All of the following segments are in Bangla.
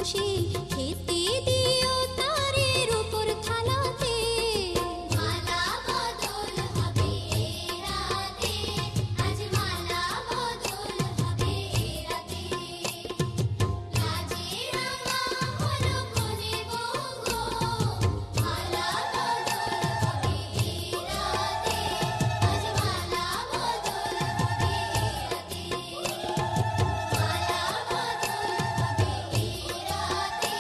খুশি খেতে দিও তারের উপর থালাতে। মালা বদল হবে রাতে, আজ মালা বদল হবে রাতে। লাজে রাঙা হলো কোনে বউ গো, মালা বদল হবে রাতে, আজ মালা বদল হবে রাতে। মালা বদল হবে রাতে,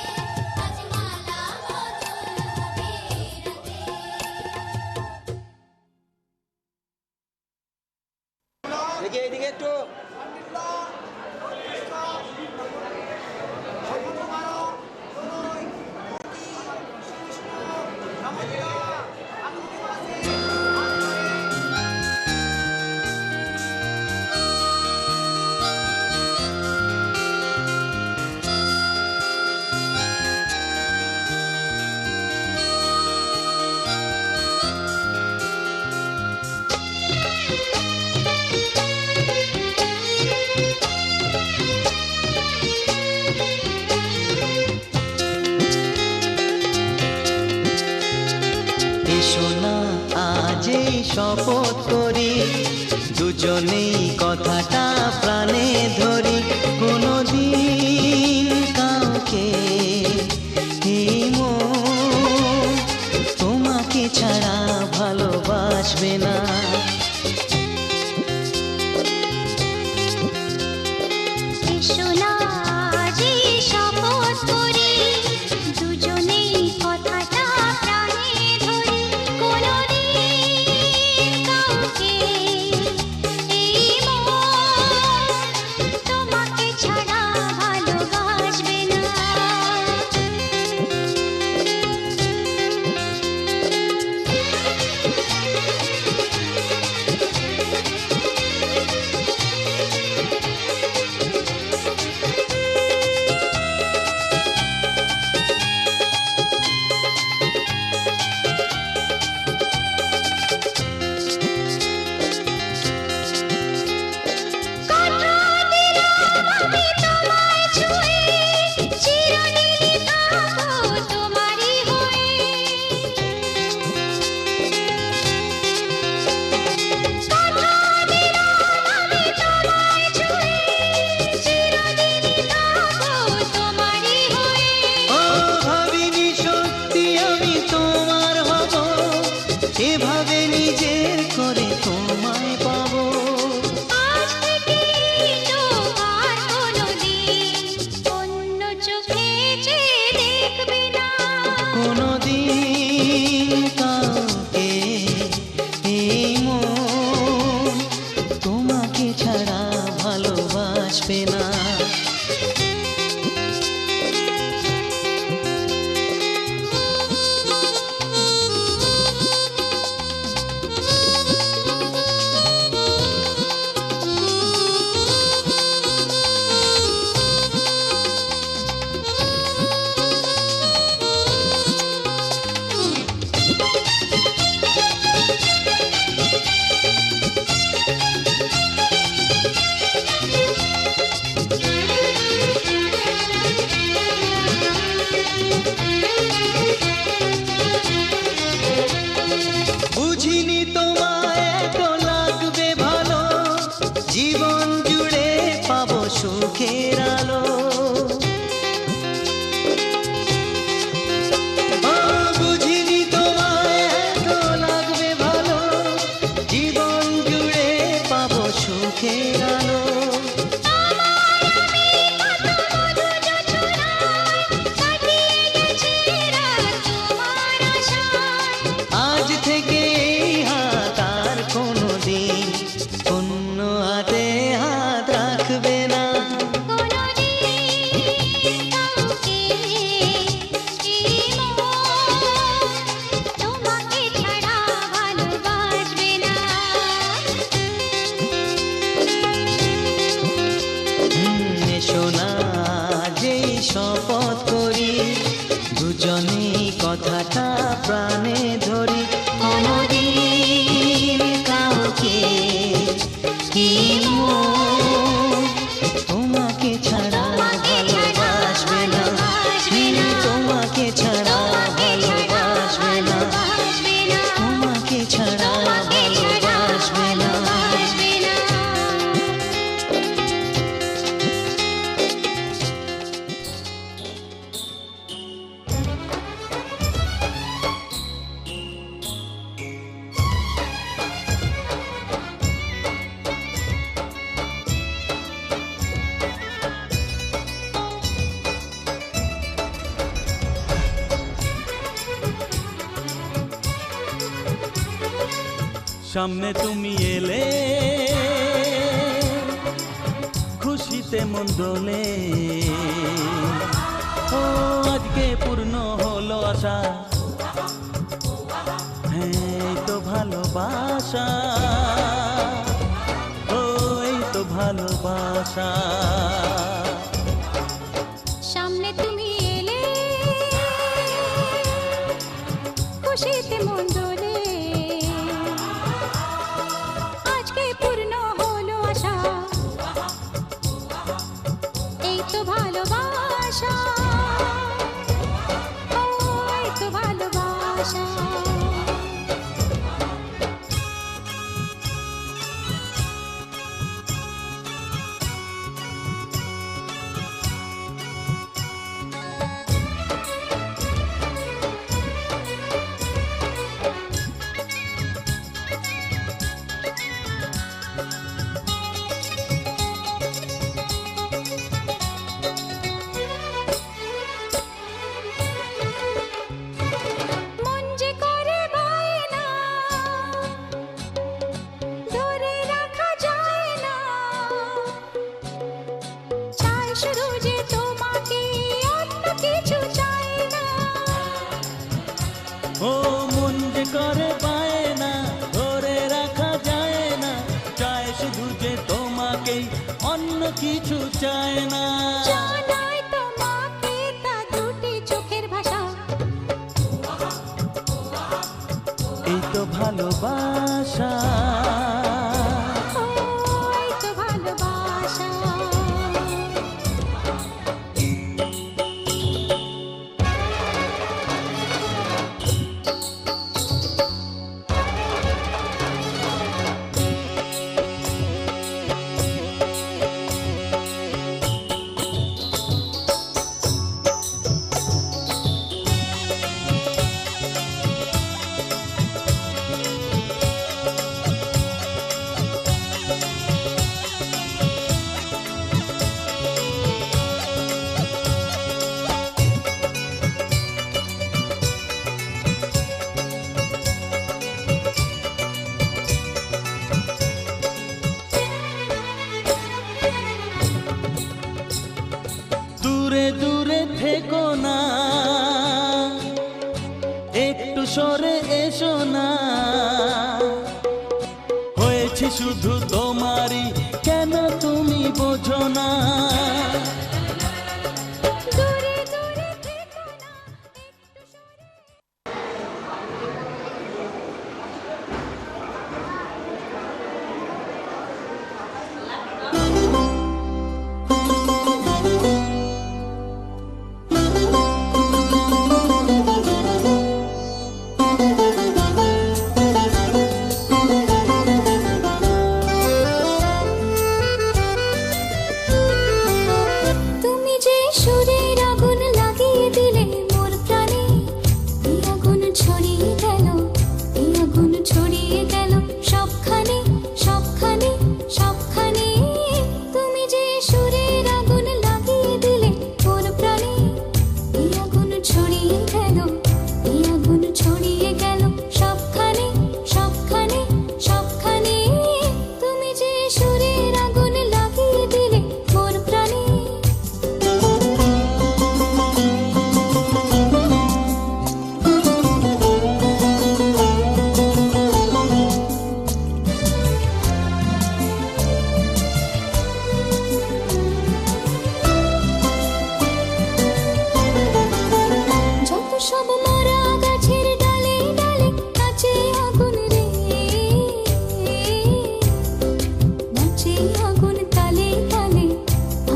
আজ মালা বদল হবে রাতে। দেখি এইদিকে একটু। এসো না আজ এই শপথ করি, দুজনেই কথাটা প্রাণে ধরি, কোনোদিন কাউকে এই মন তোমাকে ছাড়া ভালোবাসবে না। এসো না আজ এই শপথ করি, দুজনেই কথাটা প্রাণে ধরি, কোনোদিন কাউকে এই মন তোমাকে ছাড়া ভালোবাসবে না। কথা দিলাম আমি তোমায় ছুঁয়ে, চিরদিনই থাকবো তোমারই হয়ে। কথা দিলাম আমি তোমায় ছুঁয়ে, চিরদিনই থাকবো তোমারই হয়ে। ও ভাবিনি সত্যি আমি তোমার হব, এভাবে নিজের করে তোমায় পাবো। আজ থেকে তো আর সামনে তুমি এলে খুশিতে মন দোলে। ও আজকে পূর্ণ হলো আশা, হ্যাঁ এই তো ভালোবাসা, ও এই তো ভালোবাসা। সামনে তুমি এলে খুশিতে মন দোলে, আজকে পূর্ণ হলো আশা, এই তো ভালোবাসা, ও এই তো ভালোবাসা। মন যে করে বায়না, ধরে রাখা যায় না, চাই শুধু যে তোমাকে, অন্য কিছু চাই না। ও মন যে করে পায় না, ধরে রাখা যায় না, চায় শুধু যে তোমাকেই, অন্য কিছু চায় না। জানাই তোমাকে তা দুটি চোখের ভাষা, এই তো ভালোবাসা, ও এই তো ভালোবাসা। দূরে দূরে থেকো না, একটু সরে এসো না, হয়েছি শুধু তোমারই, কেন তুমি বোঝো না। দূরে দূরে থেকো না, একটু সরে। তুমি যে সুরের আগুন লাগিয়ে দিলে মোর প্রাণে, এই আগুন ছড়িয়ে গেল, এই আগুন ছড়িয়ে গেল সবখানে, সবখানে, সবখানে। তুমি যে সুরের আগুন লাগিয়ে দিলে মোর প্রাণে, এই আগুন ছড়িয়ে গেল, এই আগুন ছড়িয়ে গেল সবখানে, সবখানে, সবখানে। তুমি যে সুরের আগুন লাগিয়ে দিলে মোর প্রাণে। যত সব মরা গাছের ডালে ডালে নাচে আগুন রে, নাচে আগুন তালে তালে,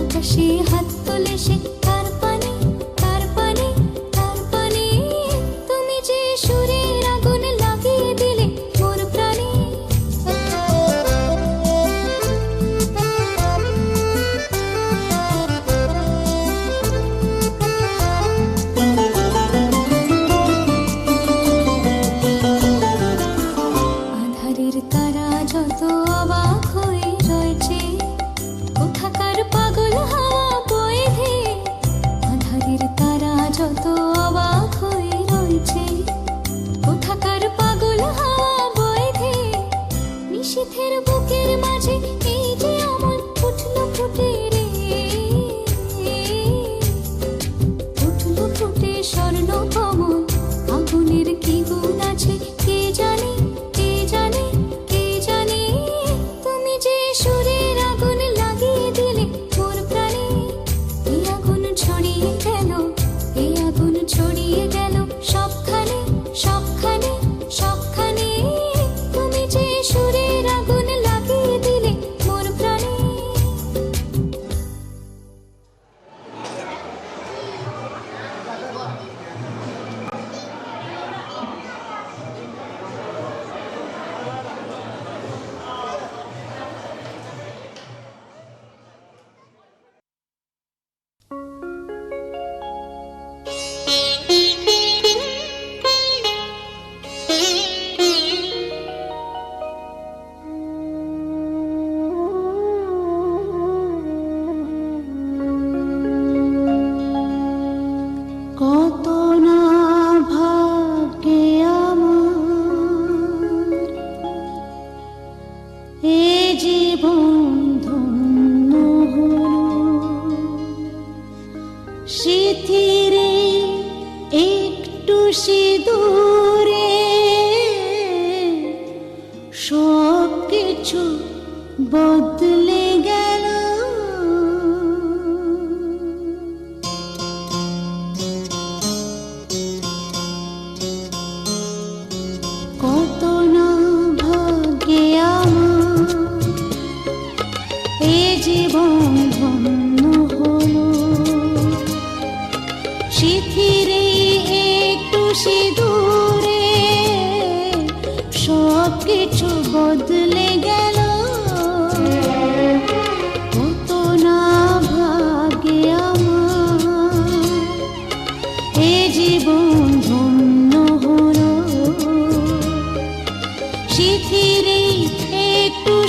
আকাশে হাত তোলে সে কার পানে, কার পানে, কার পানে। তুমি যে সুরের আগুন লাগিয়ে দিলে মোর প্রাণে। আধারের তারা যত অবাক হয়ে রয়েছে, কোথাকার পাগল হাওয়া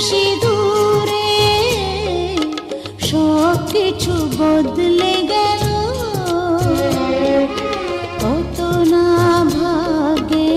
সিঁদুরে সব কিছু বদলে গেল, কত না ভাগে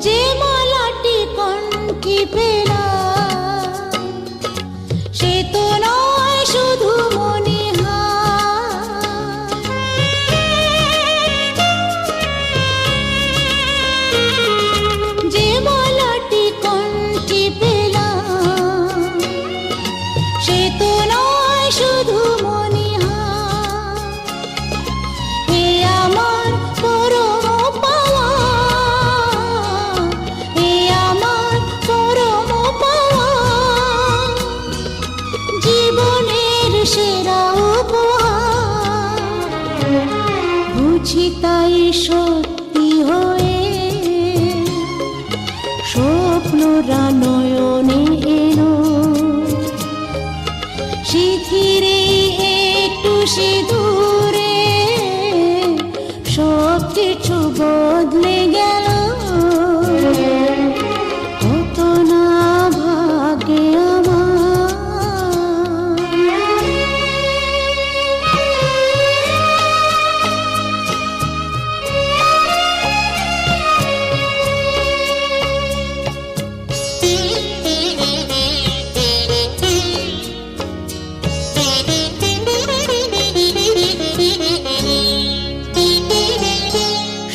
যে মালাটি কণ্ঠে পেলাম, সে তো নয় শুধু মনিহার। যে মালাটি কণ্ঠে পেলাম, সে তো নয় শুধু মনিহার। হে আমার পরম পাওয়া, হে আমার পরম পাওয়া, জীবনের সেরা উপহার। বুঝি তাই সত্যি হয়ে স্বপ্নরা নয়নে এলো, শিথিরে একটু সিঁদুরে সব কিছু বদলে গেল, কত না ভাগে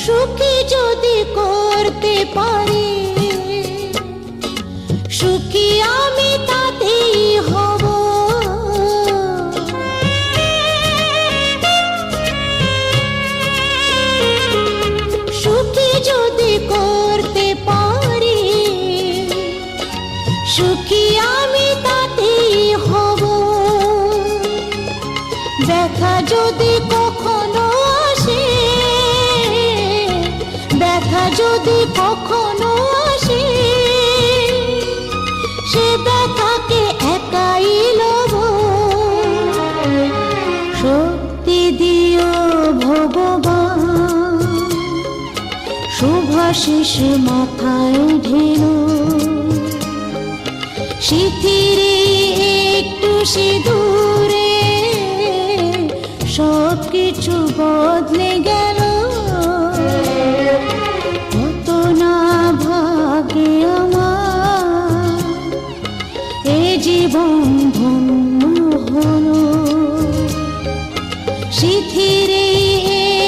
সুখী যদি করতে পারি, সুখী আমি তাতেই হব। সুখী যদি করতে পারি, সুখী আমি তাতেই হব। ব্যথা যদি কখনো আসে, ব্যথা যদি কখনো আসে, সে ব্যথাকে একাই লব। শক্তি দিও ভগবান, শুভাশিস মাথায় ঢেলো, শিথিরে একটু সিঁদুরে সব কিছু বদলে গেল, কত না ভাগে আমার। এ জীবন ধন্য হলো, শিথিরে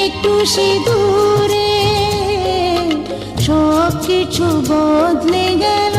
একটু সিঁদুরে সব কিছু বদলে গেল।